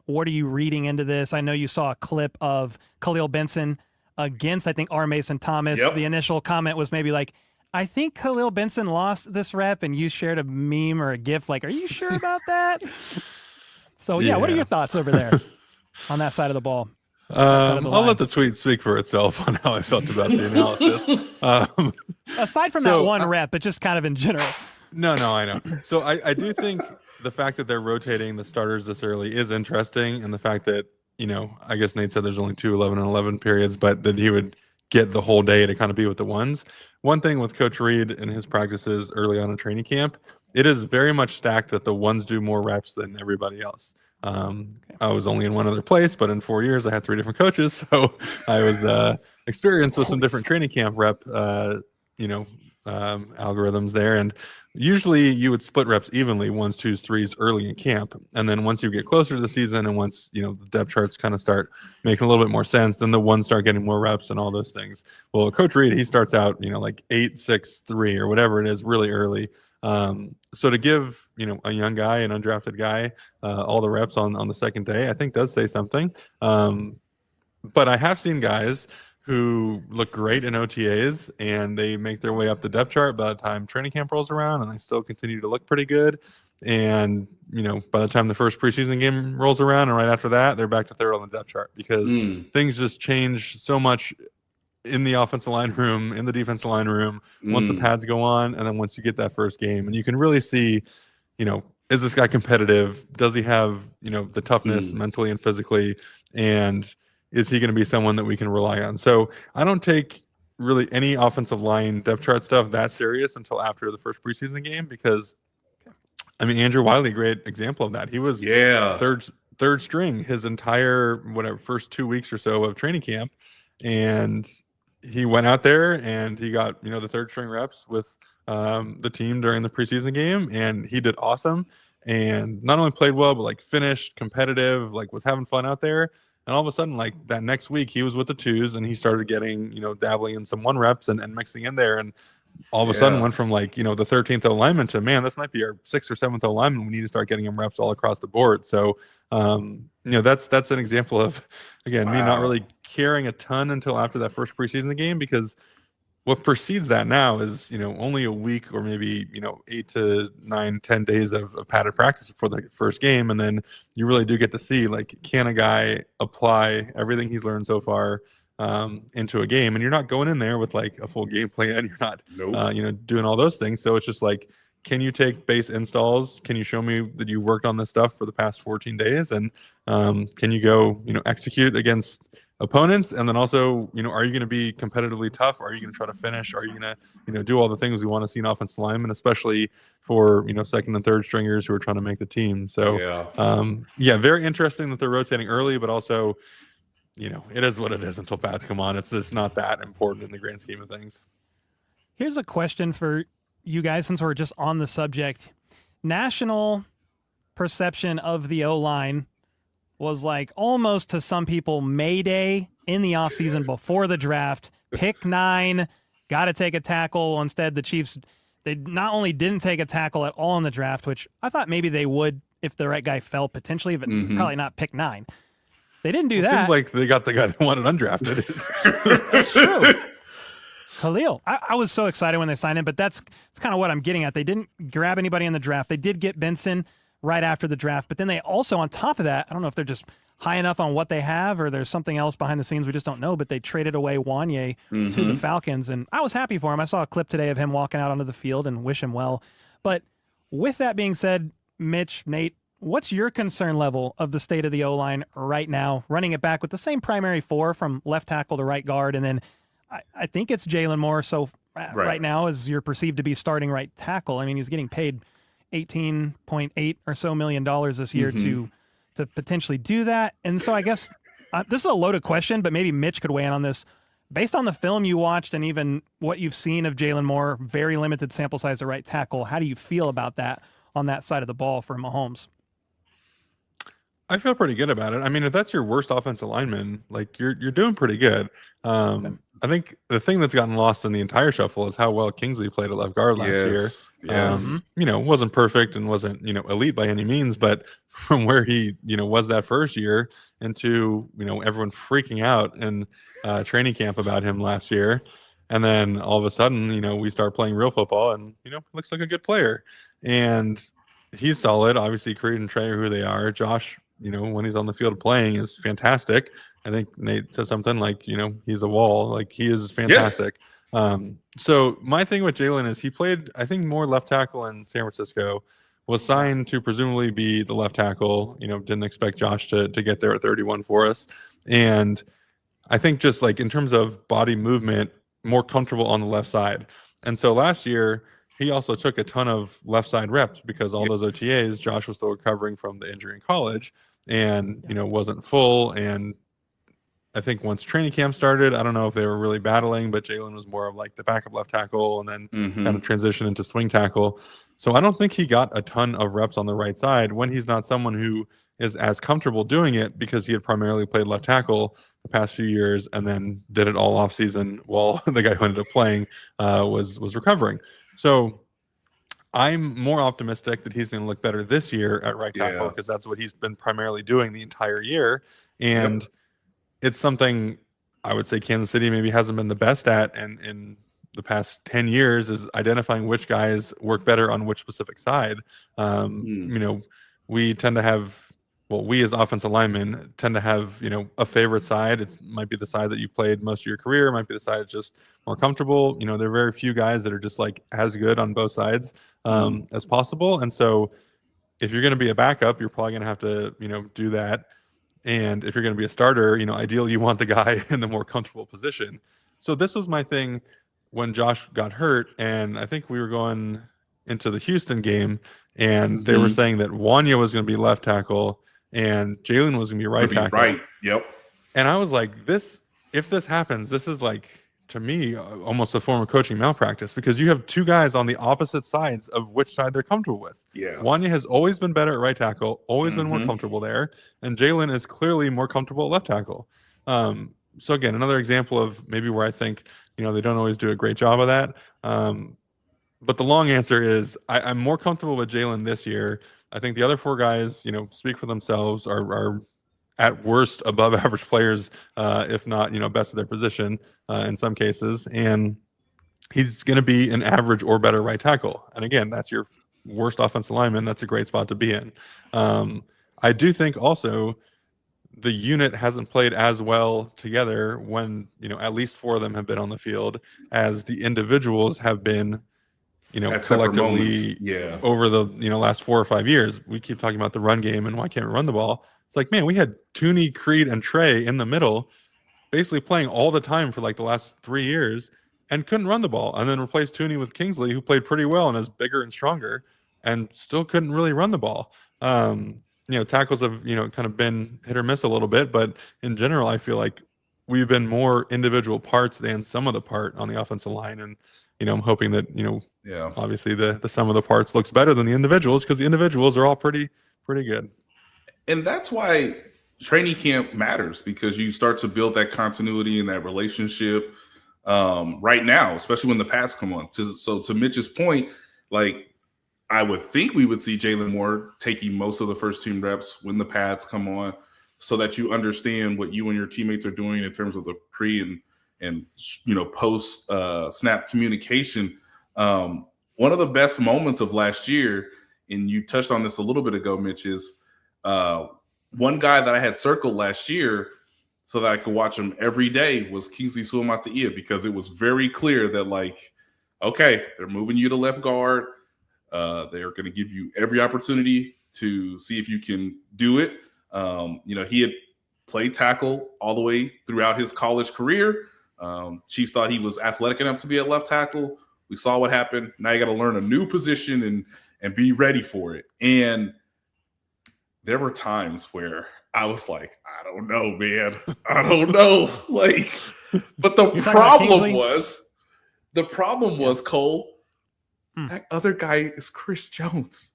What are you reading into this? I know you saw a clip of Khalil Benson against, I think, R. Mason Thomas. Yep. The initial comment was maybe like, I think Khalil Benson lost this rep, and you shared a meme or a GIF like, are you sure about that? So, yeah, what are your thoughts over there on that side of the ball? I'll let the tweet speak for itself on how I felt about the analysis. Aside from that one rep, but just kind of in general. No, I know. So I do think the fact that they're rotating the starters this early is interesting, and the fact that, I guess Nate said there's only 2 11-on-11 periods, but that he would get the whole day to kind of be with the ones. One thing with Coach Reed and his practices early on in training camp, it is very much stacked that the ones do more reps than everybody else. I was only in one other place, but in 4 years I had 3 different coaches, so I was experienced with some different training camp rep algorithms there, and usually you would split reps evenly, 1s, 2s, 3s early in camp, and then once you get closer to the season and once the depth charts kind of start making a little bit more sense, then the ones start getting more reps and all those things. Well, Coach Reed, he starts out like 8, 6, 3 or whatever it is really early. So to give a young guy, an undrafted guy, all the reps on the second day, I think does say something. But I have seen guys who look great in OTAs and they make their way up the depth chart by the time training camp rolls around, and they still continue to look pretty good. And by the time the first preseason game rolls around, and right after that, they're back to third on the depth chart because things just change so much in the offensive line room, in the defensive line room, once the pads go on, and then once you get that first game. And you can really see, is this guy competitive? Does he have, the toughness mentally and physically? And is he going to be someone that we can rely on? So I don't take really any offensive line depth chart stuff that serious until after the first preseason game, because, Andrew Wiley, great example of that. He was third string his entire, first 2 weeks or so of training camp. And he went out there and he got, the third string reps with the team during the preseason game, and he did awesome. And not only played well, but finished competitive, was having fun out there. And all of a sudden, that next week, he was with the 2s and he started getting, dabbling in some 1 reps and mixing in there. And all of a sudden went from the 13th lineman to, man, this might be our 6th or 7th lineman. We need to start getting him reps all across the board. So, that's an example of, again, me not really caring a ton until after that first preseason game, because what precedes that now is, only a week or maybe, 8 to 9, 10 days of padded practice before the first game. And then you really do get to see, can a guy apply everything he's learned so far into a game? And you're not going in there with a full game plan. You're not, doing all those things. So it's just can you take base installs? Can you show me that you worked on this stuff for the past 14 days? And can you go, execute against opponents? And then also, are you going to be competitively tough? Are you going to try to finish? Are you going to, do all the things we want to see in offensive linemen, especially for, second and third stringers who are trying to make the team? So, very interesting that they're rotating early, but also, it is what it is until pads come on. It's just not that important in the grand scheme of things. Here's a question for you guys, since we're just on the subject. National perception of the O-line was almost to some people Mayday in the offseason before the draft. Pick 9, got to take a tackle. Instead, the Chiefs, they not only didn't take a tackle at all in the draft, which I thought maybe they would if the right guy fell potentially, but probably not pick 9. They didn't do that. Seems like they got the guy that wanted undrafted. That's true. Khalil. I was so excited when they signed him, but that's kind of what I'm getting at. They didn't grab anybody in the draft. They did get Benson right after the draft, but then they also, on top of that, I don't know if they're just high enough on what they have or there's something else behind the scenes we just don't know, but they traded away Wanye to the Falcons, and I was happy for him. I saw a clip today of him walking out onto the field and wish him well. But with that being said, Mitch, Nate, what's your concern level of the state of the O-line right now, running it back with the same primary 4 from left tackle to right guard, and then I think it's Jalen Moore so right now as you're perceived to be starting right tackle. He's getting paid $18.8 or so million this year to potentially do that. And so I guess this is a loaded question, but maybe Mitch could weigh in on this. Based on the film you watched and even what you've seen of Jalen Moore, very limited sample size at right tackle, how do you feel about that on that side of the ball for Mahomes? I feel pretty good about it. I mean, if that's your worst offensive lineman, like you're doing pretty good. I think the thing that's gotten lost in the entire shuffle is how well Kingsley played at left guard last year. Yes. Wasn't perfect and wasn't, elite by any means, but from where he, was that first year into, everyone freaking out in training camp about him last year. And then all of a sudden, we start playing real football and, looks like a good player. And he's solid. Obviously, Creed and Trey are who they are. Josh, when he's on the field playing is fantastic. I think Nate said something like, he's a wall. Like, he is fantastic. Yes. So my thing with Jalen is he played, I think, more left tackle in San Francisco, was signed to presumably be the left tackle. Didn't expect Josh to get there at 31 for us. And I think just like in terms of body movement, more comfortable on the left side. And so last year, he also took a ton of left side reps because all those OTAs, Josh was still recovering from the injury in college and, wasn't full. And I think once training camp started, I don't know if they were really battling, but Jalen was more of like the backup left tackle and then kind of transition into swing tackle. So I don't think he got a ton of reps on the right side when he's not someone who is as comfortable doing it because he had primarily played left tackle the past few years and then did it all off season while the guy who ended up playing was recovering. So I'm more optimistic that he's going to look better this year at right tackle because that's what he's been primarily doing the entire year. And it's something I would say Kansas City maybe hasn't been the best at in the past 10 years is identifying which guys work better on which specific side. We tend to have, we as offensive linemen tend to have, a favorite side. It might be the side that you played most of your career. It might be the side that's just more comfortable. There are very few guys that are just like as good on both sides as possible. And so if you're going to be a backup, you're probably going to have to, do that. And if you're going to be a starter, ideally you want the guy in the more comfortable position. So this was my thing when Josh got hurt. And I think we were going into the Houston game and they were saying that Wanya was going to be left tackle and Jalen was going to be right tackle. Right. Yep. And I was like, if this happens, this is like, to me, almost a form of coaching malpractice because you have two guys on the opposite sides of which side they're comfortable with. Yeah. Wanya has always been better at right tackle, always been more comfortable there. And Jalen is clearly more comfortable at left tackle. So again, another example of maybe where I think, they don't always do a great job of that. But the long answer is I'm more comfortable with Jalen this year. I think the other four guys, speak for themselves, are at worst above average players, if not, best of their position in some cases. And he's going to be an average or better right tackle. And again, that's your worst offensive lineman. That's a great spot to be in. I do think also the unit hasn't played as well together when, at least four of them have been on the field as the individuals have been, collectively over the, last 4 or 5 years. We keep talking about the run game and why can't we run the ball? It's like, man, we had Tooney, Creed, and Trey in the middle, basically playing all the time for like the last 3 years and couldn't run the ball. And then replaced Tooney with Kingsley, who played pretty well and is bigger and stronger and still couldn't really run the ball. Tackles have, kind of been hit or miss a little bit, but in general, I feel like we've been more individual parts than some of the part on the offensive line. And, I'm hoping that, obviously the sum of the parts looks better than the individuals because the individuals are all pretty good. And that's why training camp matters because you start to build that continuity and that relationship right now, especially when the pads come on. So to Mitch's point, like I would think we would see Jalen Moore taking most of the first team reps when the pads come on so that you understand what you and your teammates are doing in terms of the pre and post snap communication. One of the best moments of last year, and you touched on this a little bit ago, Mitch, is one guy that I had circled last year so that I could watch him every day was Kingsley Suamataia because it was very clear that, like, okay, they're moving you to left guard. They're going to give you every opportunity to see if you can do it. He had played tackle all the way throughout his college career. Chiefs thought he was athletic enough to be at left tackle. We saw what happened. Now you got to learn a new position and be ready for it. And there were times where I was like, I don't know, man. I don't know. Like, but the problem was, Cole, that other guy is Chris Jones.